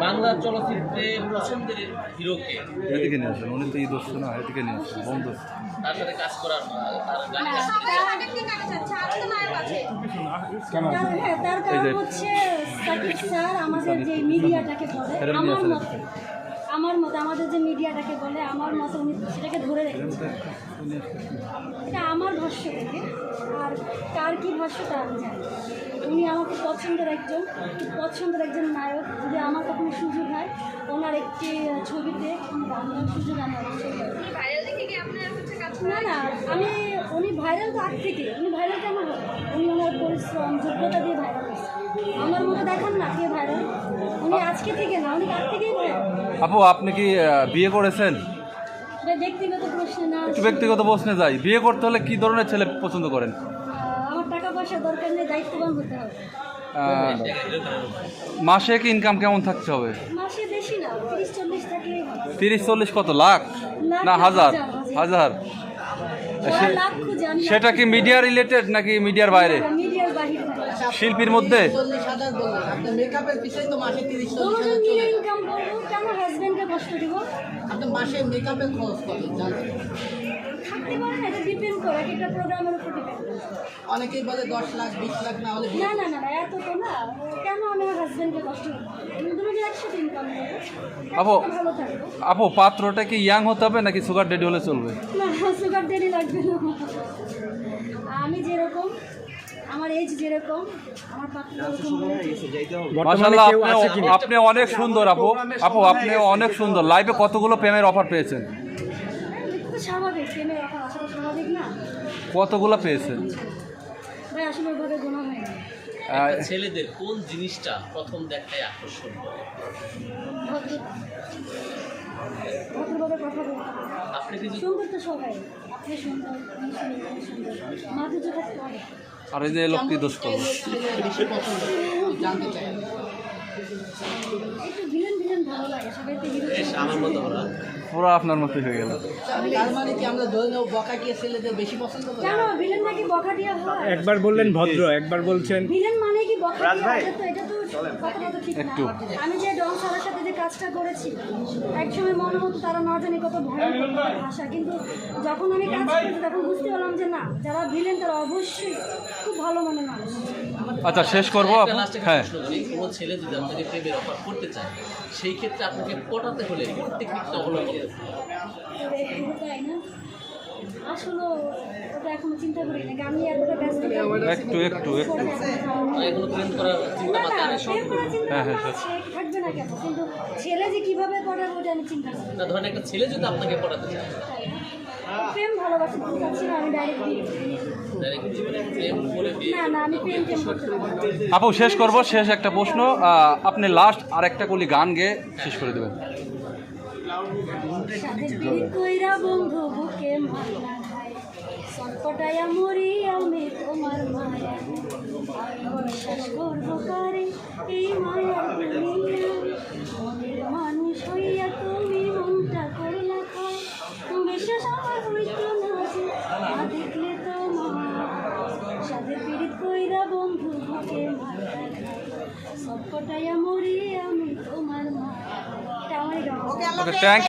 বাংলা চলচ্চিত্রে পছন্দের হিরোকে এদিকে নিয়ে আসেন, উনি তো ঈদ হচ্ছে না, এদিকে নিয়ে আসেন বন্ধু। তার সাথে কাজ করার তার গান হ্যাঁ, তার কারণ হচ্ছে সাকিব স্যার আমাদের যে মিডিয়াটাকে বলে, আমার মতে আমাদের যে মিডিয়াটাকে বলে, আমার মতে উনি সেটাকে ধরে রেখেছে। এটা আমার ভাষ্য থেকে, আর কার কী ভাষ্য তা আমি জানি। উনি আমার খুব পছন্দের একজন নায়ক। যদি আমার কখনো সুযোগ হয় ওনার একটি ছবিতে বাংলার সুযোগ আমি অবশ্যই পাবো। না না, উনি ভাইরাল তো আগ থেকে, উনি ভাইরাল কেমন হবে? উনি ওনার পরিশ্রম যোগ্যতা দিয়ে ভাইরাল হয়েছে। আমার মতো দেখান না কে ভাইরাল, উনি আজকে থেকে না, উনি আগ থেকেই ভাইরাল। আপু আপনি কি বিয়ে করেছেন? ব্যক্তিগত প্রশ্নে না, একটু ব্যক্তিগত প্রশ্নে যাই, বিয়ে করতে হলে কি ধরনের ছেলে পছন্দ করেন? আমার টাকা পয়সা দরকার নেই, দায়িত্ববান হতে হবে। মাসে কি ইনকাম কেমন থাকতে হবে? মাসে বেশি না, 30-40 থাকলেই হবে। 30-40 কত লাখ না হাজার? হাজার। লাখ খুঁজে আমি সেটা কি মিডিয়া রিলেটেড নাকি মিডিয়ার বাইরে? মিডিয়ার বাহিরে শিল্পীর মধ্যে? মেকআপের পিছনে তো মাসে 30-40 দুজন মিলে ইনকাম করবো, কেন হাজবেন্ডকে কষ্ট দিব? আপনি মাসে মেকআপের খরচ কত জানেন? থাকতে পারে না, এটা ডিপেন্ড করে, একটা প্রোগ্রামের উপর ডিপেন্ড করে। অনেকেই বলে 10 লাখ 20 লাখ না হলে না না না না, এত তো না। কেন আমি আমার হাজবেন্ডকে কষ্ট দিব? দুজন একসাথে ইনকাম করবো, আপু ভালো থাকবো। আপু পাত্রটা কি ইয়াং হতে হবে নাকি সুগার ডেডি হলে চলবে? না, সুগার ডেডি লাগবে না। আমি যেরকম, আমার এজ যেরকম, আমার পাত্র ওরকম হলে মাশাআল্লাহ, আপনি অনেক সুন্দর আপু। আপু আপনি অনেক সুন্দর। লাইভে কতগুলো প্রেমের অফার পেয়েছেন? তো স্বাভাবিক, প্রেমের অফার আসাটা স্বাভাবিক না কতগুলো পেয়েছেন? ভাই? আসলে ওইভাবে গোনা হয় না। একটা ছেলেদের কোন জিনিসটা প্রথম দেখায় আকর্ষণ করে? ভদ্রভাবে কথা বলতে হবে। আপনি কি সুন্দর তো সবাই, আপনি সুন্দর, আমি সুন্দর, আমি সুন্দর, মাধুর্য থাকতে হবে। আর এই যে লোক কি দোষ করবে? বেশি পছন্দ জানতে চাই। একটু ভিলেন ভালো লাগে, সবাই তো হিরো। আমার মতো ওরা পুরো আপনার মতোই হয়ে গেল। তার মানে কি আমরা ধরে নেব বকাটিয়া ছেলেদের বেশি পছন্দ করে? কেন ভিলেন নাকি বখাটিয়া হয়? একবার বললেন ভদ্র, একবার বলছেন ভিলেন মানে কি বখাটিয়া? এটা তো কথাটা তো ঠিক না। একটু। আমি যে ডন স্যারের সাথে যে কাজটা করেছি, একসময় মনে হতো তারা না জানি কত ভয়ঙ্কর ভাষা, কিন্তু যখন আমি কাজ করেছি তখন বুঝতে পারলাম যে না, যারা ভিলেন তারা অবশ্যই খুব ভালো মনের মানুষ। আচ্ছা শেষ করবো আপু। লাস্টে হ্যাঁ, প্রশ্ন করি, কোনো ছেলে যদি আপনাকে প্রেমের অফার করতে চায় সেই ক্ষেত্রে আপনাকে পটাতে হলে কোন টেকনিকটা অবলম্বন করতে হবে? তাই না, আসলে ওটা এখনো চিন্তা করি না, আমি এতটা ব্যস্ত থাকি। একটু একটু একটু এগুলো প্রেম করার চিন্তা না মাথায় না, আসে? প্রেম করার চিন্তা হ্যাঁ, ভাবনা আছে, থাকবে না কেন, কিন্তু ছেলে যে কিভাবে পড়াবে ওটা আমি চিন্তা করি। না, ধরেন একটা ছেলে যদি আপনাকে পটাতে চায়, প্রেম ভালোবাসা করতে চাচ্ছি না, আমি ডাইরেক্ট ডাইরেক্ট জীবনে প্রেম করে বিয়ে না না, আমি প্রেম করতে পারি না। আপু শেষ করবো। শেষ একটা প্রশ্ন, আপনি লাস্ট আর একটা কলি গান গেয়ে শেষ করে দেবেন। সাথে পিড়ি কইরা বন্ধু বুকে মারলা খায়, সটপটায়া মরি আমি তোমার মায়া, বিশ্বাস করবো কারে এই মায়ার দুনিয়ায়, মনের মানুষ হইয়া তুমি মনটা করলা খায়, বিশ্বাস আমার হইতো না যে না দেখলে তোমার, সাথে পিড়ি কইরা বন্ধু বুকে মারলা খায়, সটপটায়া মরি আমি তোমার মায়া। এটা আমারই গান। ওকে, থ্যাংক